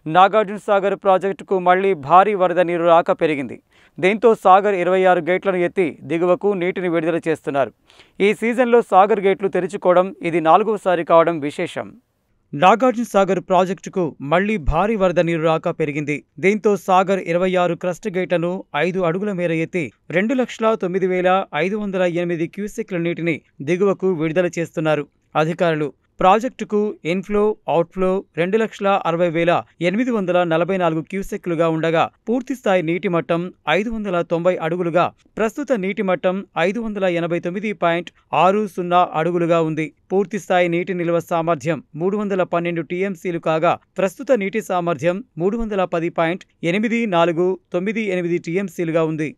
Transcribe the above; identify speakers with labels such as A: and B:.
A: నాగార్జున సాగర్ ప్రాజెక్టుకు మళ్లీ భారీ వరద నీరు రాక పెరిగింది. దీంతో సాగర్ 26 గేట్లను ఎత్తి దిగువకు నీటిని విడుదల చేస్తున్నారు. ఈ సీజన్లో సాగర్ గేట్లు తెరుచుకోవడం ఇది 4వసారి కావడం విశేషం. నాగార్జున సాగర్ ప్రాజెక్టుకు మళ్లీ భారీ వరద నీరు రాక పెరిగింది. దీంతో సాగర్ 26 క్రస్ట్ గేట్లను 5 అడుగుల మేర ఎత్తి 2,09,508 క్యూసెక్ల నీటిని దిగువకు విడుదల చేస్తున్నారు అధికారులు. ప్రాజెక్టుకు ఇన్ఫ్లో, అవుట్ఫ్లో 2,60,844 క్యూసెక్లుగా ఉండగా పూర్తిస్థాయి నీటి మట్టం 590 అడుగులుగా, ప్రస్తుత నీటి మట్టం 589.60 అడుగులుగా ఉంది. పూర్తిస్థాయి నీటి నిల్వ సామర్థ్యం 312 టీఎంసీలు కాగా ప్రస్తుత నీటి సామర్థ్యం 310.8498 టీఎంసీలుగా ఉంది.